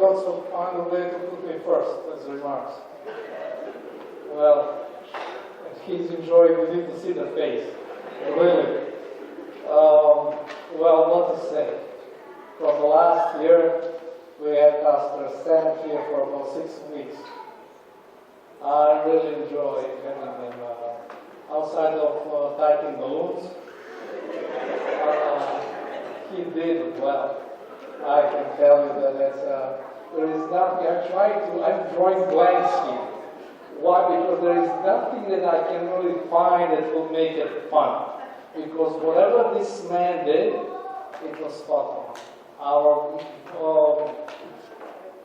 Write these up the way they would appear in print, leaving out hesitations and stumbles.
Godson found a way to put me first as remarks. Well, he's enjoying, we need to see the face. Really. Well, what to say? From the last year, we had Pastor Sam here for about 6 weeks. I really enjoy having him outside of typing balloons. He did well. I can tell you that there is nothing. I'm drawing blanks here. Why? Because there is nothing that I can really find that will make it fun. Because whatever this man did, it was spot on.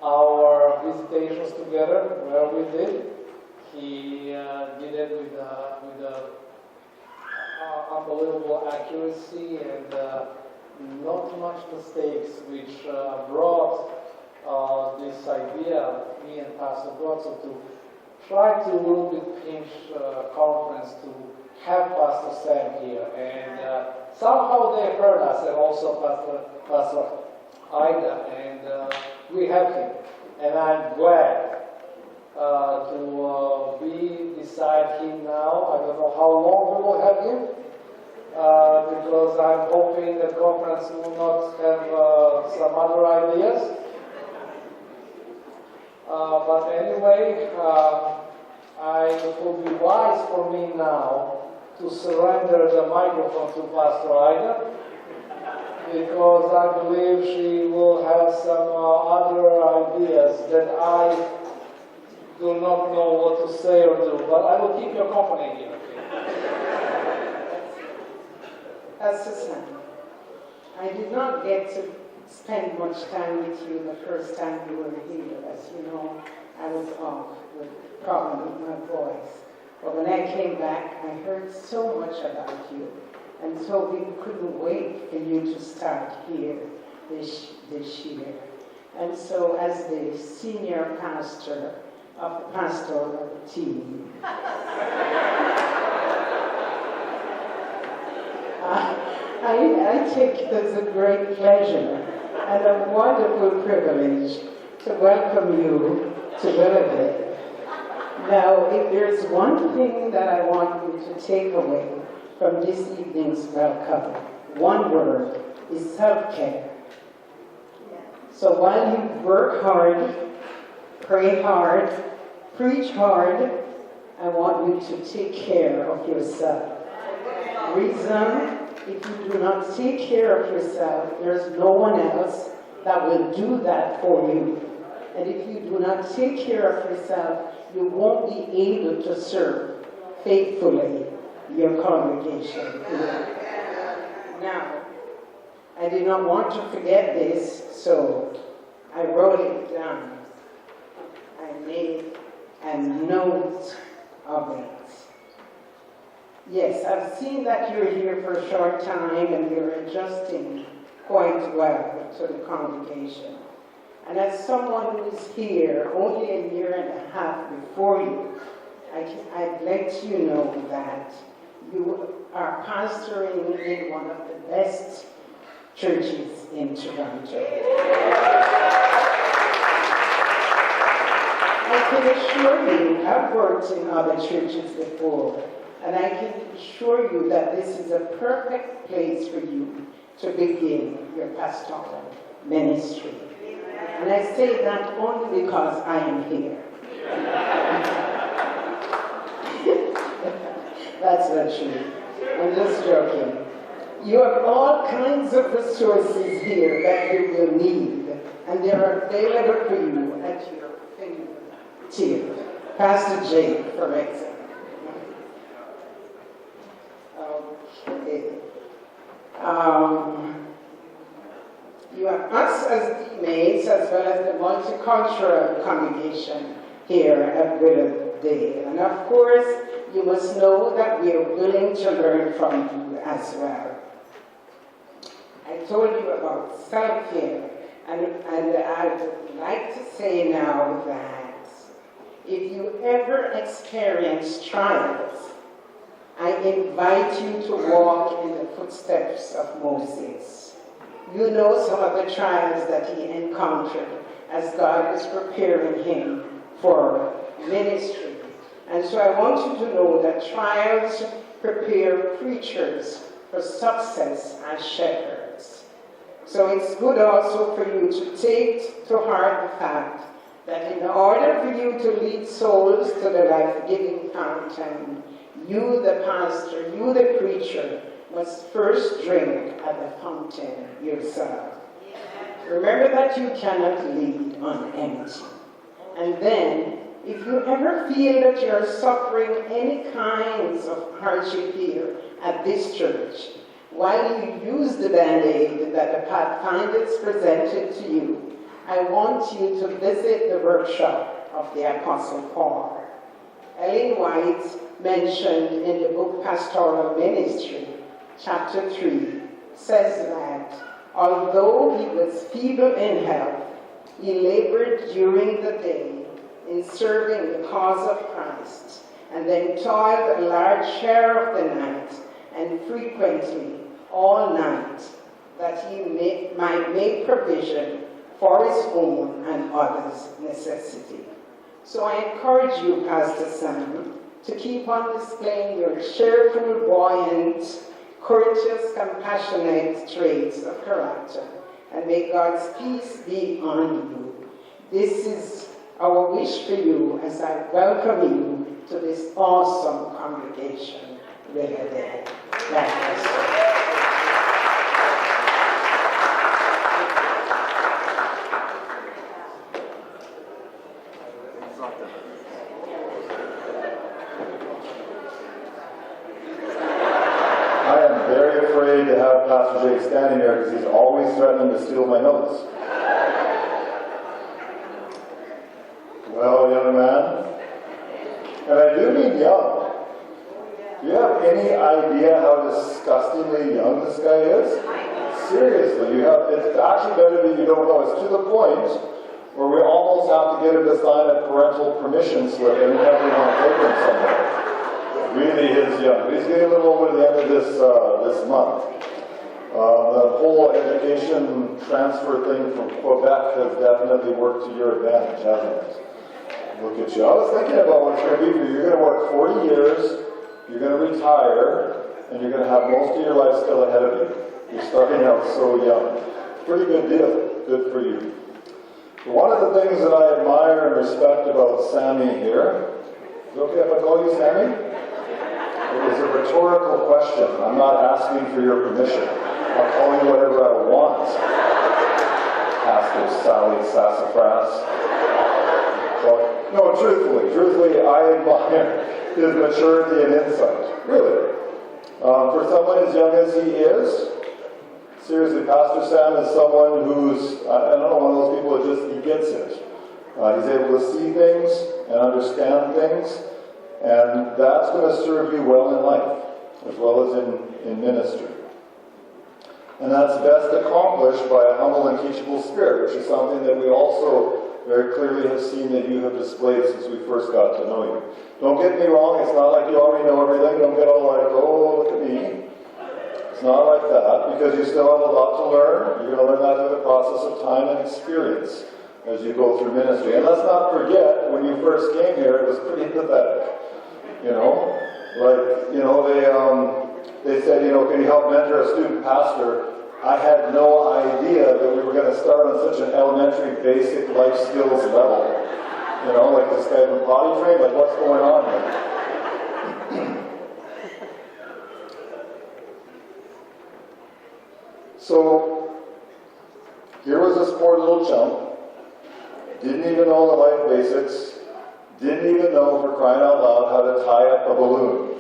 Our visitations together, where we did, he did it with unbelievable accuracy and not much mistakes, which brought this idea of me and Pastor Godson to try to a little bit pinch conference to have Pastor Sam here. And somehow they heard us, and also Pastor Ida, and we have him. And I'm glad to be beside him now. I don't know how long we will have him, because I'm hoping the conference will not have some other ideas. But anyway, it will be wise for me now to surrender the microphone to Pastor Ida, because I believe she will have some other ideas that I do not know what to say or do, but I will keep your company here. Susan, I did not get to spend much time with you the first time you were here. As you know, I was off with a problem with my voice. But when I came back, I heard so much about you. And so we couldn't wait for you to start here this year. And so as the senior pastor of the pastoral team, I take it as a great pleasure and a wonderful privilege to welcome you to Willowdale. Now, if there's one thing that I want you to take away from this evening's welcome, one word is self-care. So while you work hard, pray hard, preach hard, I want you to take care of yourself. Reason, if you do not take care of yourself, there's no one else that will do that for you. And if you do not take care of yourself, you won't be able to serve faithfully your congregation. Now, I did not want to forget this, so I wrote it down. I made a note of it. Yes, I've seen that you're here for a short time and you're adjusting quite well to the congregation. And as someone who is here only a year and a half before you, I'd let you know that you are pastoring in one of the best churches in Toronto. I can assure you, I've worked in other churches before, and I can assure you that this is a perfect place for you to begin your pastoral ministry. And I say that only because I am here. That's not true. I'm just joking. You have all kinds of resources here that you will need, and they are available for you at your fingertips. Pastor Jake, for example. Okay. You have us as teammates as well as the multicultural congregation here at Willowdale. And of course, you must know that we are willing to learn from you as well. I told you about self-care, and I would like to say now that if you ever experience trials, I invite you to walk in the footsteps of Moses. You know some of the trials that he encountered as God is preparing him for ministry. And so I want you to know that trials prepare preachers for success as shepherds. So it's good also for you to take to heart the fact that in order for you to lead souls to the life-giving fountain, you, the pastor, you, the preacher, must first drink at the fountain yourself. Remember that you cannot lead on empty. And then, if you ever feel that you're suffering any kinds of hardship here at this church, while you use the band-aid that the Pathfinders presented to you, I want you to visit the workshop of the Apostle Paul. Ellen White mentioned in the book Pastoral Ministry, chapter 3, says that although he was feeble in health, he labored during the day in serving the cause of Christ, and then toiled a large share of the night, and frequently all night, that he might make provision for his own and others' necessity. So I encourage you, Pastor Sam, to keep on displaying your cheerful, buoyant, courteous, compassionate traits of character, and may God's peace be on you. This is our wish for you as I welcome you to this awesome congregation, Riverdale. God bless you. To have Pastor Jake standing there because he's always threatening to steal my notes. Well, young man, and I do mean young. Do you have any idea how disgustingly young this guy is? Seriously, it's actually better that you don't know. It's to the point where we almost have to get him to sign a parental permission slip anytime we want to take him somewhere. Really is young. He's getting a little over the end of this month. The whole education transfer thing from Quebec has definitely worked to your advantage, hasn't it? Look at you. I was thinking about what it's going to be for you. You're going to work 40 years, you're going to retire, and you're going to have most of your life still ahead of you. You're starting out so young. Pretty good deal. Good for you. One of the things that I admire and respect about Sammy here, is it okay if I call you Sammy? It was a rhetorical question. I'm not asking for your permission. I'll call you whatever I want. Pastor Sally Sassafras. No, truthfully, I admire his maturity and insight. Really. For someone as young as he is, seriously, Pastor Sam is someone who's, I don't know, one of those people that just, he gets it. He's able to see things and understand things. And that's going to serve you well in life, as well as in ministry. And that's best accomplished by a humble and teachable spirit, which is something that we also very clearly have seen that you have displayed since we first got to know you. Don't get me wrong, it's not like you already know everything. Don't get all like, oh, look at me. It's not like that, because you still have a lot to learn. You're going to learn that through the process of time and experience as you go through ministry. And let's not forget, when you first came here, it was pretty pathetic. You know, they said, can you help mentor a student pastor? I had no idea that we were going to start on such an elementary, basic life skills level. Like this guy from potty trained, like what's going on here? So, here was this poor little chump, didn't even know the life basics, didn't even know, for crying out loud, how to tie up a balloon.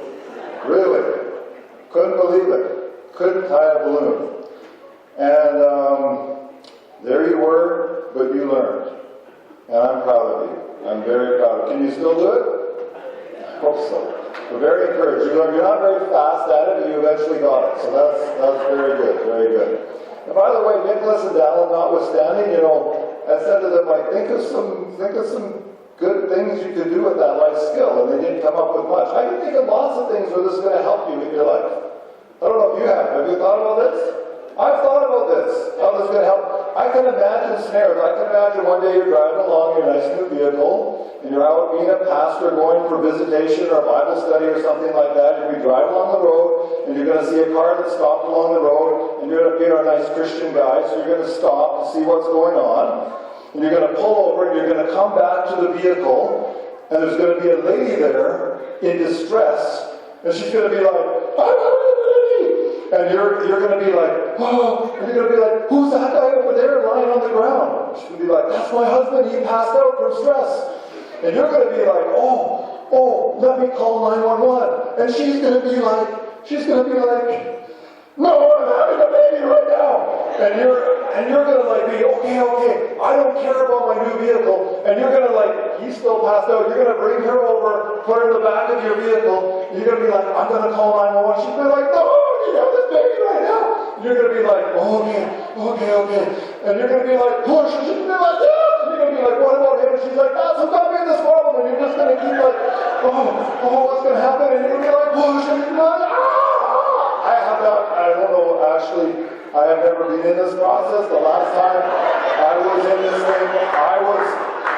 Really. Couldn't believe it. Couldn't tie a balloon. And there you were, but you learned. And I'm proud of you. I'm very proud of you. Can you still do it? I hope so. We're very encouraged. You're not very fast at it, but you eventually got it. So that's very good, very good. And by the way, Nicholas and Dallin notwithstanding, I said to them, think of some good things you could do with that life skill, and they didn't come up with much. I can think of lots of things where this is going to help you in your life. I don't know if you have. Have you thought about this? I've thought about this. How this is going to help. I can imagine snares. I can imagine one day you're driving along your nice new vehicle, and you're out being a pastor going for visitation or a Bible study or something like that. You'll be driving along the road, and you're going to see a car that stopped along the road, and you're a nice Christian guy, so you're going to stop and see what's going on. And you're going to pull over, and you're going to come back to the vehicle, and there's going to be a lady there in distress, and she's going to be like, and you're going to be like, oh, and you're going to be like, who's that guy over there lying on the ground? She's going to be like, that's my husband, he passed out from stress. And you're going to be like, oh, let me call 911. And she's going to be like, no, I'm having a baby right now. And you're going to like be, okay, I don't care about my new vehicle. And you're going to like, he's still passed out. You're going to bring her over, put her in the back of your vehicle. You're going to be like, I'm going to call 911. She's going to be like, no, you have this baby right now. You're going to be like, okay. And you're going to be like, push. And she's going to be like, yeah. And you're going to be like, what about him? And she's like, that's not being this problem. And you're just going to keep like, what's going to happen? And you're going to be like, push. And you're going to be like, I don't know, actually, I have never been in this process. The last time I was in this thing, I was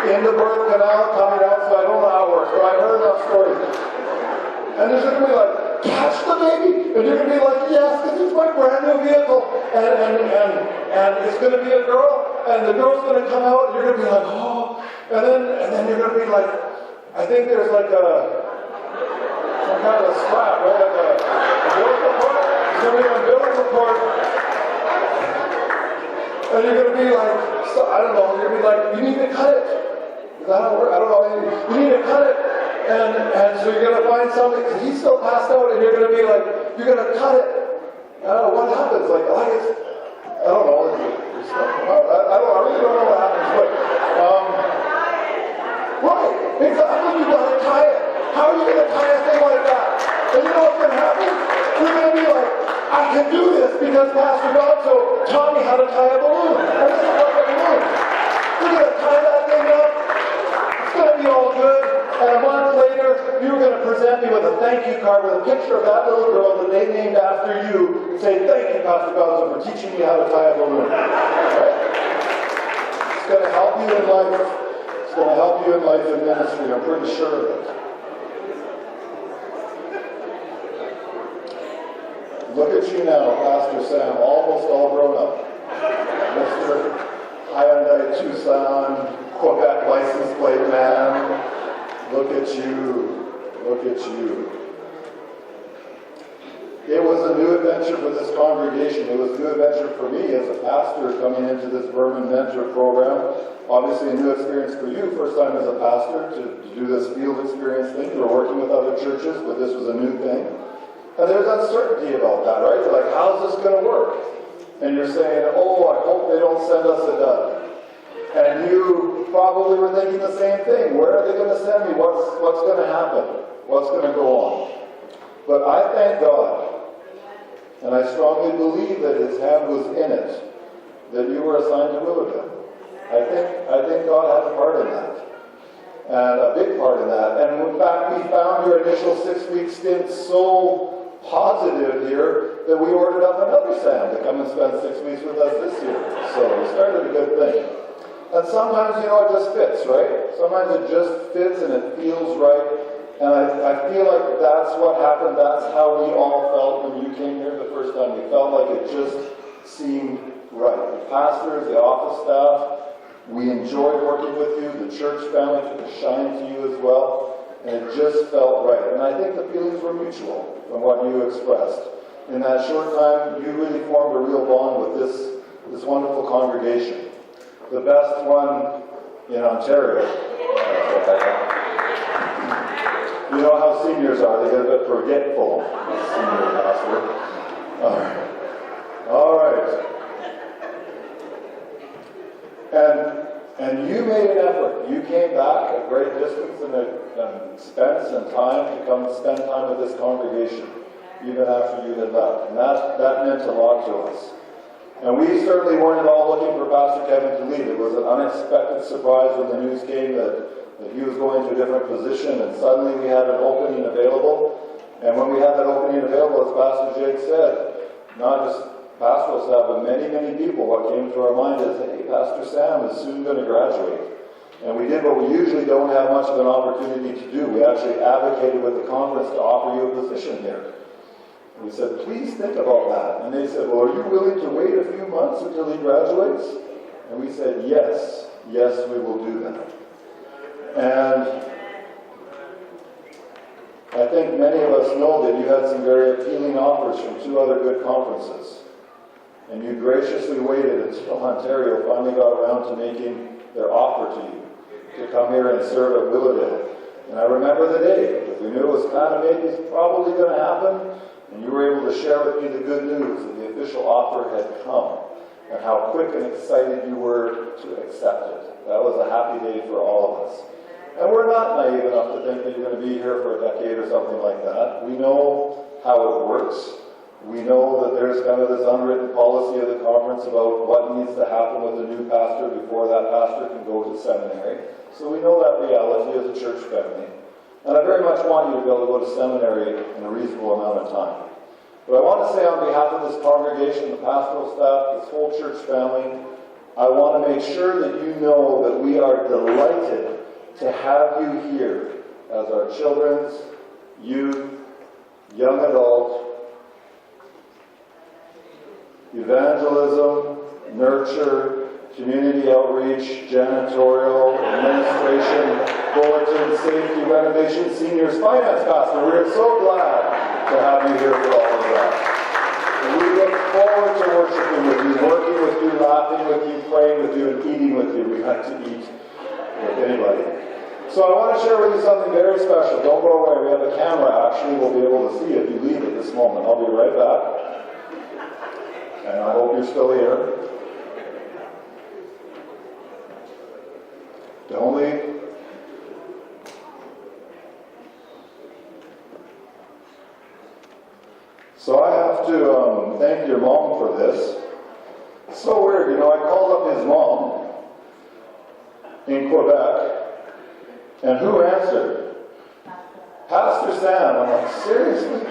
in the birth canal coming out, so I don't know how it works, but I've heard enough stories. And there's going to be like, catch the baby! And you're going to be like, yes, because it's my brand new vehicle. And it's going to be a girl, and the girl's going to come out, and you're going to be like, oh. And then you're going to be like, I think there's like some kind of a slap, right? Like a umbilical cord. It's going to be an umbilical cord. And you're going to be like, I don't know, you're going to be like, you need to cut it. Is that how it works? I don't know. You need to cut it. And so you're going to find something, because he's still passed out, and you're going to be like, you're going to cut it. I don't know what happens. Like, I don't know. I really don't know what happens. But, right. Exactly. You've got to tie it. How are you going to tie a thing like that? And you know what's going to happen? You're going to be like, I can do this because Pastor Godso taught me how to tie a balloon. And this is like a balloon. You're going to tie that thing up. It's going to be all good. And a month later, you're going to present me with a thank you card with a picture of that little girl that they named after you and say, thank you, Pastor Godso, for teaching me how to tie a balloon. Right? It's going to help you in life. It's going to help you in life and ministry. I'm pretty sure of it. Look at you now, Pastor Sam, almost all grown up. Mr. Hyundai Tucson, Quebec license plate man. Look at you. Look at you. It was a new adventure for this congregation. It was a new adventure for me as a pastor coming into this Berman Mentor program. Obviously a new experience for you, first time as a pastor to do this field experience thing. You were working with other churches, but this was a new thing. And there's uncertainty about that, right? You're like, how's this going to work? And you're saying, oh, I hope they don't send us a dud. And you probably were thinking the same thing. Where are they going to send me? What's going to happen? What's going to go on? But I thank God, and I strongly believe that His hand was in it, that you were assigned to Willoughby. I think God had a part in that. And a big part in that. And in fact, we found your initial 6-week stint so positive here that we ordered up another Sam to come and spend 6 weeks with us this year. So we started a good thing. And sometimes, it just fits, right? Sometimes it just fits and it feels right. And I feel like that's what happened. That's how we all felt when you came here the first time. We felt like it just seemed right. The pastors, the office staff, we enjoyed working with you. The church family took a shine to you as well. And it just felt right. And I think the feelings were mutual from what you expressed. In that short time, you really formed a real bond with this wonderful congregation. The best one in Ontario. You know how seniors are. They get a bit forgetful. Senior pastor. All right. And you made an effort. You came back a great distance and spent some time to come and spend time with this congregation, even after you had left. And that meant a lot to us. And we certainly weren't at all looking for Pastor Kevin to leave. It was an unexpected surprise when the news came that he was going to a different position, and suddenly we had an opening available. And when we had that opening available, as Pastor Jake said, not just pastoral staff, but many, many people table, what came to our mind is, hey, Pastor Sam is soon going to graduate. And we did what we usually don't have much of an opportunity to do. We actually advocated with the conference to offer you a position here. And we said, please think about that. And they said, well, are you willing to wait a few months until he graduates? And we said, yes, we will do that. And I think many of us know that you had some very appealing offers from 2 other good conferences. And you graciously waited until Ontario finally got around to making their offer to you to come here and serve at Willowdale. And I remember the day, because we knew it was kind of maybe probably going to happen, and you were able to share with me the good news that the official offer had come, and how quick and excited you were to accept it. That was a happy day for all of us. And we're not naive enough to think that you're going to be here for a decade or something like that. We know how it works. We know that there's kind of this unwritten policy of the conference about what needs to happen with a new pastor before that pastor can go to seminary. So we know that reality as a church family. And I very much want you to be able to go to seminary in a reasonable amount of time. But I want to say on behalf of this congregation, the pastoral staff, this whole church family, I want to make sure that you know that we are delighted to have you here as our children's, youth, young adult, evangelism, nurture, community outreach, janitorial, administration, bulletin, safety, renovation, seniors, finance pastor. We're so glad to have you here for all of that. And we look forward to worshiping with you, working with you, laughing with you, praying with you, and eating with you. We like to eat with anybody. So I want to share with you something very special. Don't go away. We have a camera, actually. We'll be able to see if you leave at this moment. I'll be right back. And I hope you're still here. Don't leave. So I have to thank your mom for this. It's so weird, you know, I called up his mom in Quebec, and who answered? Pastor Sam. I'm like, seriously?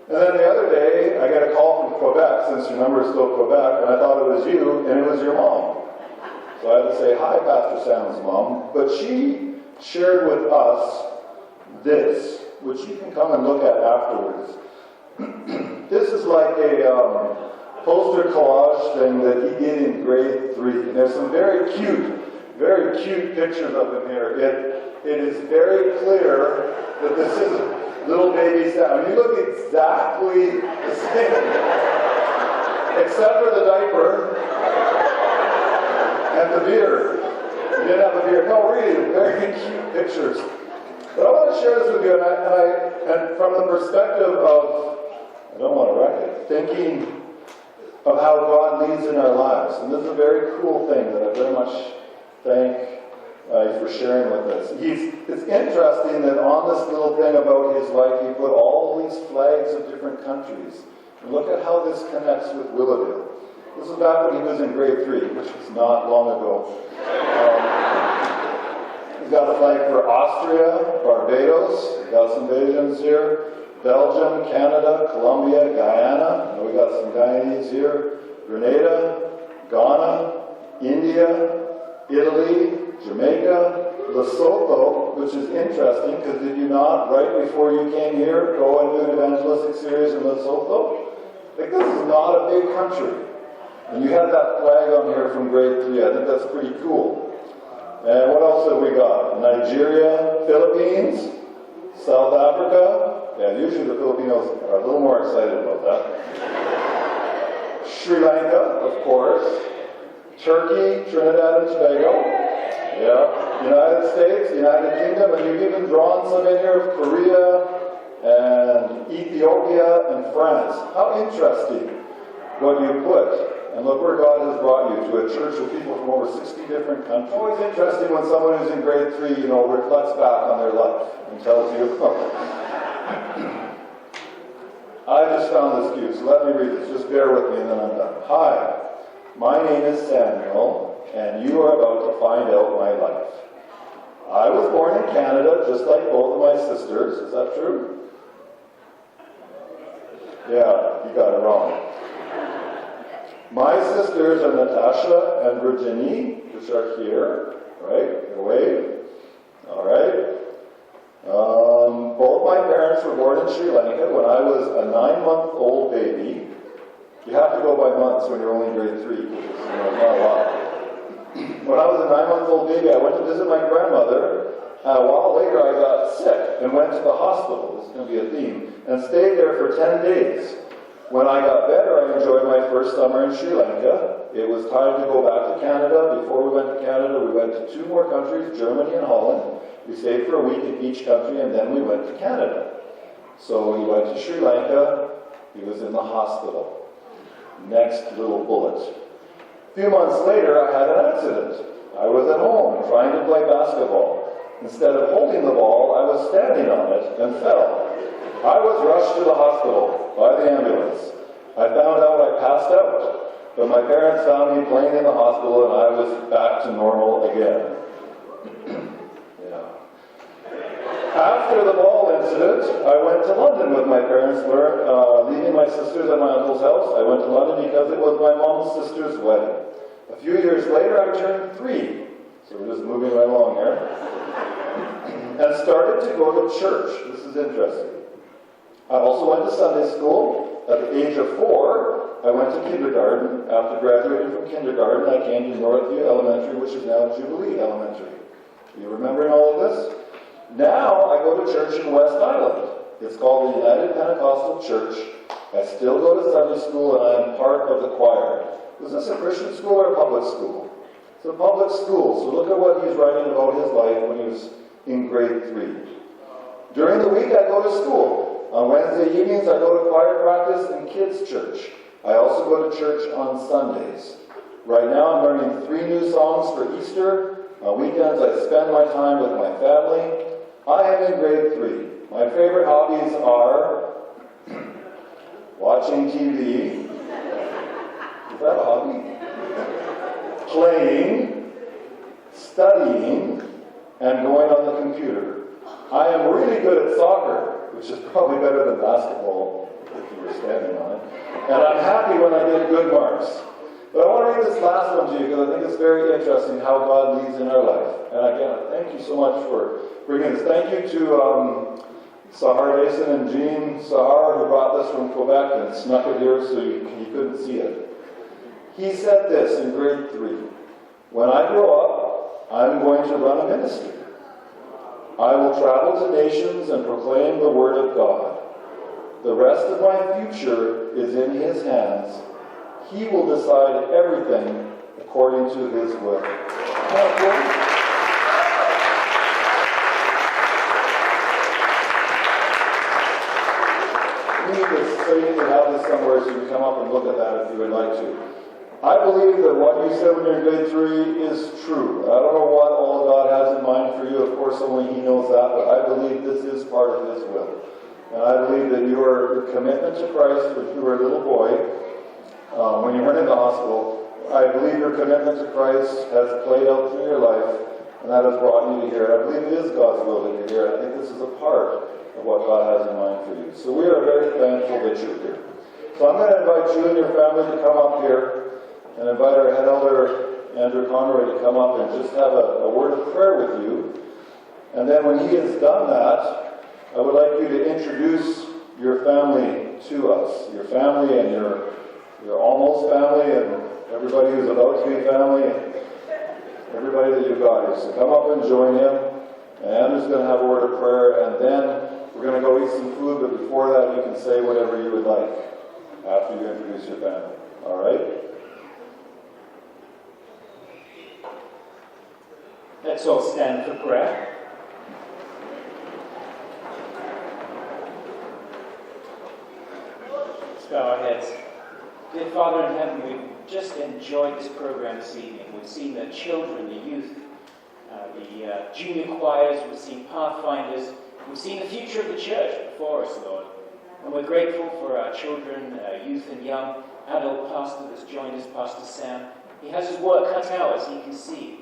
And then the other day, I got a call from Quebec, since your number is still Quebec, and I thought it was you, and it was your mom. So I had to say, hi, Pastor Sam's mom. But she shared with us this, which you can come and look at afterwards. This is like a poster collage thing that he did in grade 3. And there's some very cute pictures of him here. It is very clear that this is little baby Sam. I mean, you look exactly the same, except for the diaper and the beard. You didn't have a beard. No, really, very cute pictures. But I want to share this with you, and from the perspective of, I don't want to wreck it, thinking of how God leads in our lives. And this is a very cool thing that I very much thank you for sharing with us. It's interesting that on this little thing about his life, he put all these flags of different countries. And look at how this connects with Willowdale. This was back when he was in grade 3, which was not long ago. He's got a flag for Austria, Barbados. We've got some Bajans here. Belgium, Canada, Colombia, Guyana. We got some Guyanese here. Grenada, Ghana, India, Italy, Jamaica, Lesotho, which is interesting because did you not, right before you came here, go and do an evangelistic series in Lesotho? Like, this is not a big country. And you had that flag on here from grade 3. I think that's pretty cool. And what else have we got? Nigeria, Philippines, South Africa. Yeah, usually the Filipinos are a little more excited about that. Sri Lanka, of course. Turkey, Trinidad and Tobago. Yeah. United States, United Kingdom, and you've even drawn some in here of Korea and Ethiopia and France. How interesting what you put. And look where God has brought you, to a church of people from over 60 different countries. It's always interesting when someone who's in grade 3, reflects back on their life and tells you, I just found this cute, so let me read this. Just bear with me and then I'm done. Hi, my name is Samuel, and you are about to find out my life. I was born in Canada, just like both of my sisters. Is that true? Yeah, you got it wrong. My sisters are Natasha and Virginie, which are here, right? Wave. All right. Both my parents were born in Sri Lanka when I was a 9-month-old baby. You have to go by months when you're only in grade 3, because it's not a lot. When I was a 9-month-old baby, I went to visit my grandmother. A while later, I got sick and went to the hospital. This is going to be a theme. And stayed there for 10 days. When I got better, I enjoyed my first summer in Sri Lanka. It was time to go back to Canada. Before we went to Canada, we went to 2 more countries, Germany and Holland. We stayed for a week in each country, and then we went to Canada. So we went to Sri Lanka. He was in the hospital. Next little bullet. A few months later, I had an accident. I was at home trying to play basketball. Instead of holding the ball, I was standing on it and fell. I was rushed to the hospital by the ambulance. I found out I passed out, but my parents found me playing in the hospital and I was back to normal again. Yeah. After the ball incident, I went to London with my parents, leaving my sisters at my uncle's house. I went to London because it was my mom's sister's wedding. A few years later, I turned 3. So we're just moving right along here. And started to go to church. This is interesting. I also went to Sunday school. At the age of 4, I went to kindergarten. After graduating from kindergarten, I came to Northview Elementary, which is now Jubilee Elementary. You remembering all of this? Now I go to church in West Island. It's called the United Pentecostal Church. I still go to Sunday school and I am part of the choir. Was this a Christian school or a public school? It's a public school, so look at what he's writing about his life when he was in grade 3. During the week I go to school. On Wednesday evenings I go to choir practice and kids' church. I also go to church on Sundays. Right now I'm learning 3 new songs for Easter. On weekends I spend my time with my family. I am in grade 3. My favorite hobbies are watching TV. Is that a hobby? Playing, studying, and going on the computer. I am really good at soccer, which is probably better than basketball, if you were standing on it. And I'm happy when I get good marks. But I want to read this last one to you because I think it's very interesting how God leads in our life. And again, thank you so much for bringing this. Thank you to Sahar Mason and Jean Sahar, who brought this from Quebec and snuck it here so you couldn't see it. He said this in grade 3. When I grow up, I'm going to run a ministry. I will travel to nations and proclaim the word of God. The rest of my future is in his hands. He will decide everything according to his will. We need this, so you can have this somewhere so you can come up and look at that if you would like to. I believe that what you said when you're in grade 3 is true. I don't know what all God has in mind for you. Of course, only he knows that, but I believe this is part of his will. And I believe that your commitment to Christ when you were a little boy, when you went in the hospital, I believe your commitment to Christ has played out through your life, and that has brought you to here. I believe it is God's will that you're here. I think this is a part of what God has in mind for you. So we are very thankful that you're here. So I'm going to invite you and your family to come up here and invite our head elder, Andrew Conroy, to come up and just have a word of prayer with you. And then when he has done that, I would like you to introduce your family to us. Your family and your almost family and everybody who's about to be family and everybody that you've got here. So come up and join him. And Andrew's going to have a word of prayer, and then we're going to go eat some food, but before that you can say whatever you would like after you introduce your family. All right? Let's all stand for prayer. Let's bow our heads. Dear Father in heaven, we've just enjoyed this program this evening. We've seen the children, the youth, the junior choirs, we've seen pathfinders, we've seen the future of the church before us, Lord. And we're grateful for our children, youth and young adult pastor that's joined us, Pastor Sam. He has his work cut out, as he can see.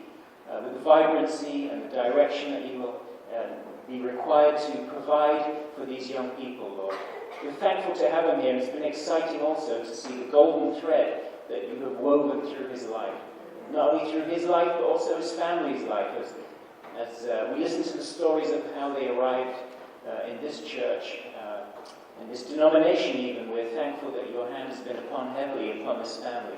With the vibrancy and the direction that you will be required to provide for these young people, Lord. we're thankful to have him here. It's been exciting also to see the golden thread that you have woven through his life. Not only through his life, but also his family's life. As we listen to the stories of how they arrived in this church, in this denomination even, we're thankful that your hand has been heavily upon this family.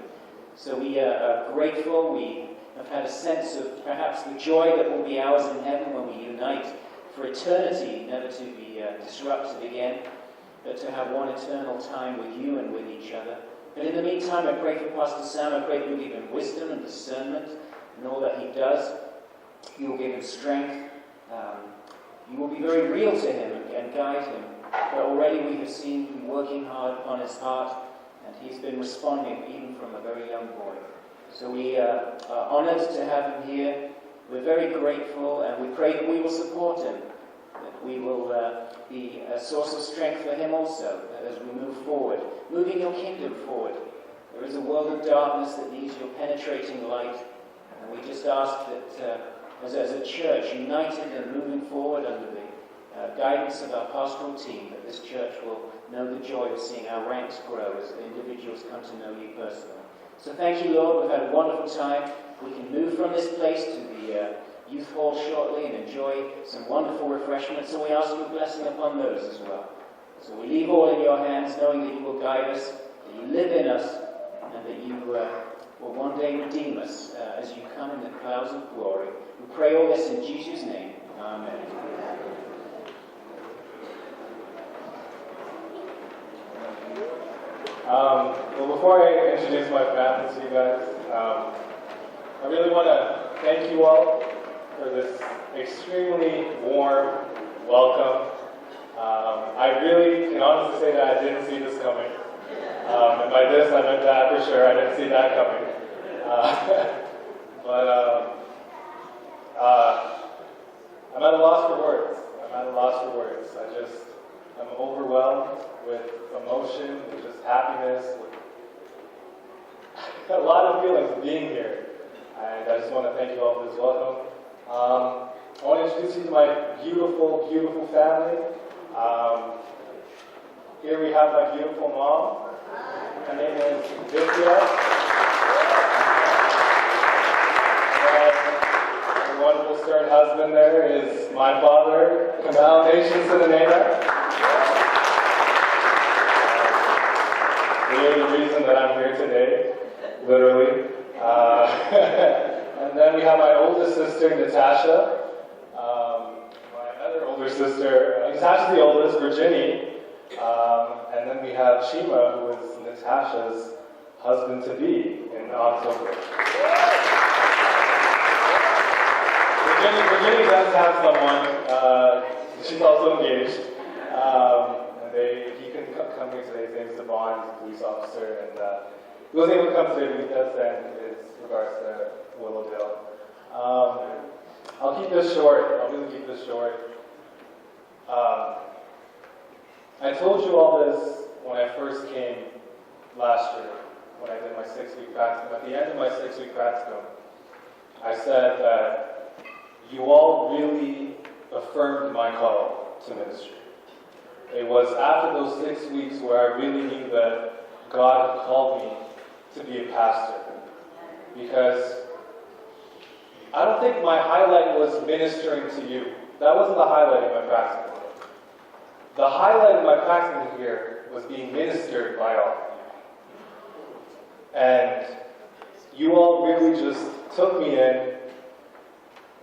So we are grateful. We have had a sense of perhaps the joy that will be ours in heaven when we unite for eternity, never to be disrupted again, but to have one eternal time with you and with each other. But in the meantime, I pray for Pastor Sam. I pray that you give him wisdom and discernment in all that he does. You will give him strength. You will be very real to him and guide him. But already we have seen him working hard upon his heart, and he's been responding even from a very young boy. So we are honored to have him here. We're very grateful, and we pray that we will support him, that we will be a source of strength for him also, as we move forward, moving your kingdom forward. There is a world of darkness that needs your penetrating light, and we just ask that as a church, united and moving forward under the guidance of our pastoral team, that this church will know the joy of seeing our ranks grow as individuals come to know you personally. So thank you, Lord. We've had a wonderful time. We can move from this place to the youth hall shortly and enjoy some wonderful refreshments, and we ask your blessing upon those as well. So we leave all in your hands, knowing that you will guide us, that you live in us, and that you will one day redeem us as you come in the clouds of glory. We pray all this in Jesus' name. Amen. Well, before I introduce my family to you guys, I really want to thank you all for this extremely warm welcome. I really can honestly say that I didn't see this coming. And by this, I meant that for sure. I didn't see that coming. I'm at a loss for words. I'm overwhelmed with emotion, with just happiness, with a lot of feelings of being here. And I just want to thank you all for this welcome. I want to introduce you to my beautiful, beautiful family. Here we have my beautiful mom. Her name is Vidya. And her wonderful stern husband there is my father, Kamal Nation Sinanena. Really the reason that I'm here today, literally. And then we have my oldest sister, Natasha. My other older sister, Natasha's the oldest, Virginie. And then we have Shima, who is Natasha's husband-to-be in October. Virginie does have someone. She's also engaged. He couldn't come here today. His name is Devon. He's a police officer. And he wasn't able to come today, but he does send his regards to Willowdale. I'll keep this short. I'll really keep this short. I told you all this when I first came last year, when I did my 6-week practicum. At the end of my 6-week practicum, I said that you all really affirmed my call to ministry. It was after those 6 weeks where I really knew that God had called me to be a pastor. Because I don't think my highlight was ministering to you. That wasn't the highlight of my practicum. The highlight of my practicum here was being ministered by all. And you all really just took me in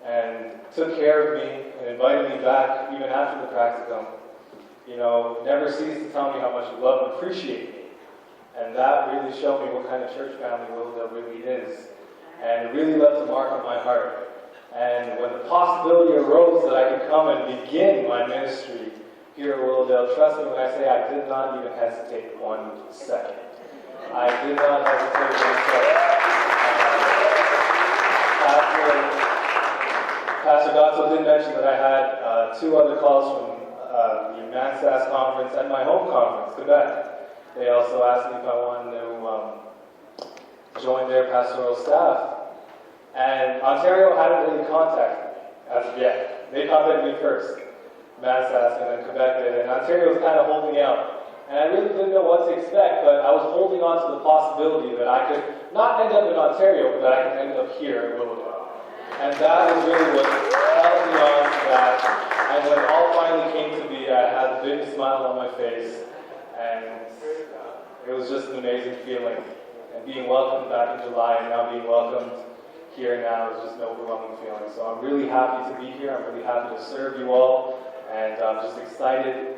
and took care of me and invited me back even after the practicum. You know, never ceased to tell me how much you love and appreciate me. And that really showed me what kind of church family Willowdale really is. And it really left a mark on my heart. And when the possibility arose that I could come and begin my ministry here at Willowdale, trust me when I say I did not even hesitate 1 second. I did not hesitate 1 second. Pastor Gotzo did mention that I had 2 other calls from the Mansas conference and my home conference, Quebec. They also asked me if I wanted to join their pastoral staff. And Ontario hadn't really contacted me as of yet. They contacted me first, Mansas, and then Quebec did. And Ontario was kind of holding out. And I really didn't know what to expect, but I was holding on to the possibility that I could not end up in Ontario, but that I could end up here in Willowdale. And that was really what held me on to that. And when it all finally came to be, I had a big smile on my face, and it was just an amazing feeling. And being welcomed back in July, and now being welcomed here now is just an overwhelming feeling. So I'm really happy to be here. I'm really happy to serve you all, and I'm just excited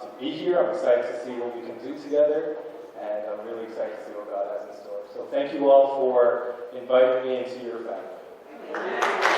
to be here. I'm excited to see what we can do together, and I'm really excited to see what God has in store. So thank you all for inviting me into your family.